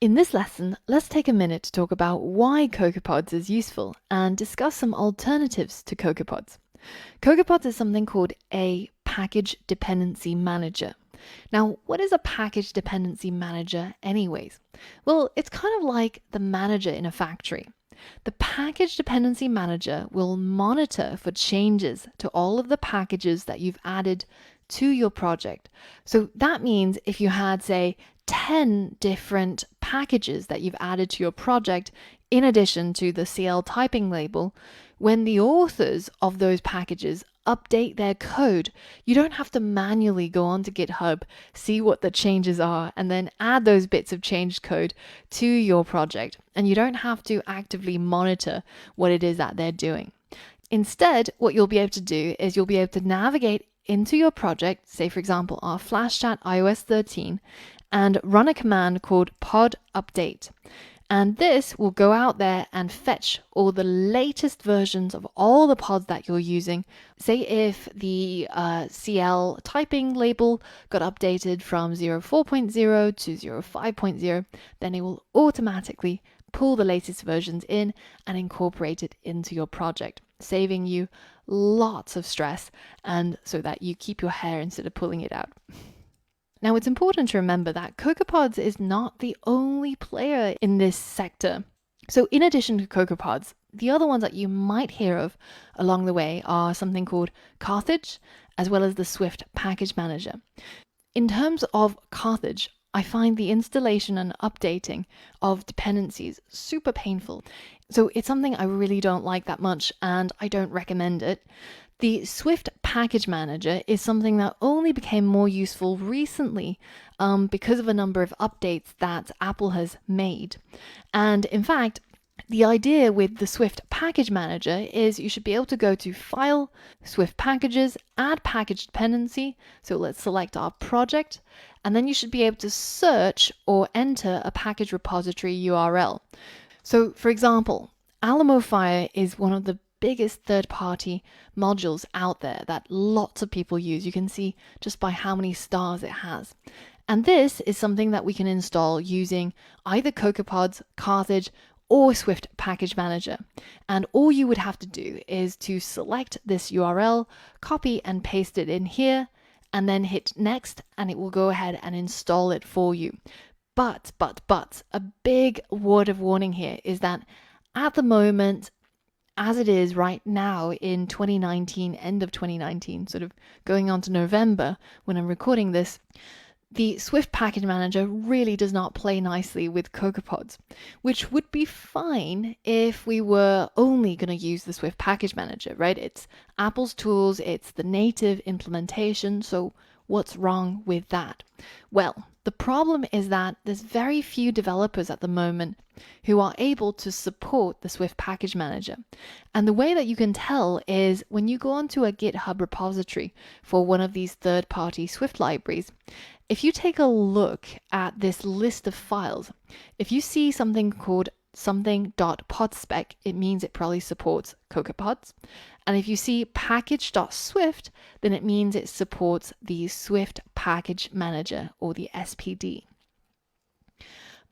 In this lesson, let's take a minute to talk about why CocoaPods is useful and discuss some alternatives to CocoaPods. CocoaPods is something called a package dependency manager. Now, what is a package dependency manager anyways? Well, it's kind of like the manager in a factory. The package dependency manager will monitor for changes to all of the packages that you've added to your project. So that means if you had, say, 10 different packages that you've added to your project, in addition to the CL typing label, when the authors of those packages update their code, you don't have to manually go onto GitHub, see what the changes are, and then add those bits of changed code to your project. And you don't have to actively monitor what it is that they're doing. Instead, what you'll be able to do is you'll be able to navigate into your project, say for example our FlashChat iOS 13, and run a command called pod update. And this will go out there and fetch all the latest versions of all the pods that you're using. Say if the CL typing label got updated from 04.0 to 05.0, then it will automatically pull the latest versions in and incorporate it into your project, saving you lots of stress and so that you keep your hair instead of pulling it out. Now, it's important to remember that CocoaPods is not the only player in this sector. So in addition to CocoaPods, the other ones that you might hear of along the way are something called Carthage, as well as the Swift Package Manager. In terms of Carthage, I find the installation and updating of dependencies super painful. So it's something I really don't like that much, and I don't recommend it. The Swift Package Manager is something that only became more useful recently because of a number of updates that Apple has made. And in fact, the idea with the Swift Package Manager is you should be able to go to File, Swift Packages, Add Package Dependency. So let's select our project, and then you should be able to search or enter a package repository URL. So for example, AlamoFire is one of the biggest third-party modules out there that lots of people use. You can see just by how many stars it has. And this is something that we can install using either CocoaPods, Carthage, or Swift Package Manager. And all you would have to do is to select this URL, copy and paste it in here, and then hit next, and it will go ahead and install it for you. But, a big word of warning here is that at the moment, as it is right now in 2019, end of 2019, sort of going on to November when I'm recording this, the Swift Package Manager really does not play nicely with CocoaPods, which would be fine if we were only going to use the Swift Package Manager, right? It's Apple's tools, it's the native implementation, so what's wrong with that? Well, the problem is that there's very few developers at the moment who are able to support the Swift Package Manager. And the way that you can tell is when you go onto a GitHub repository for one of these third-party Swift libraries, if you take a look at this list of files, if you see something called something.podspec, it means it probably supports CocoaPods. And if you see package.swift, then it means it supports the Swift Package Manager, or the SPD.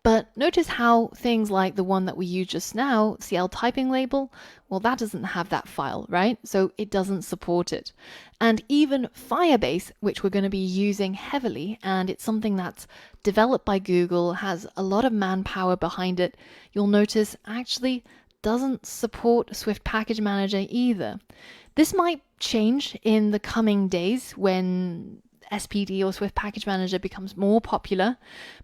But notice how things like the one that we used just now, CL typing label, well, that doesn't have that file, right? So it doesn't support it. And even Firebase, which we're going to be using heavily, and it's something that's developed by Google, has a lot of manpower behind it, you'll notice actually doesn't support Swift Package Manager either. This might change in the coming days when SPD or Swift Package Manager becomes more popular,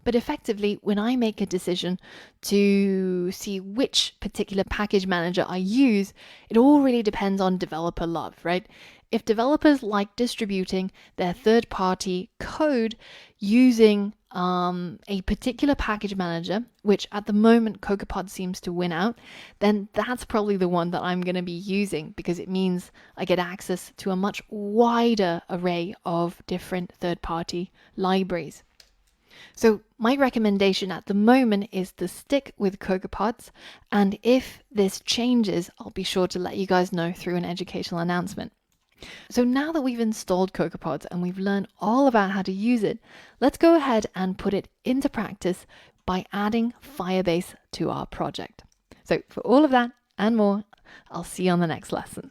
but effectively when I make a decision to see which particular package manager I use, it all really depends on developer love, right? If developers like distributing their third-party code using a particular package manager, which at the moment CocoaPod seems to win out, then that's probably the one that I'm going to be using because it means I get access to a much wider array of different third-party libraries. So my recommendation at the moment is to stick with CocoaPods, and if this changes, I'll be sure to let you guys know through an educational announcement. So now that we've installed CocoaPods and we've learned all about how to use it, let's go ahead and put it into practice by adding Firebase to our project. So for all of that and more, I'll see you on the next lesson.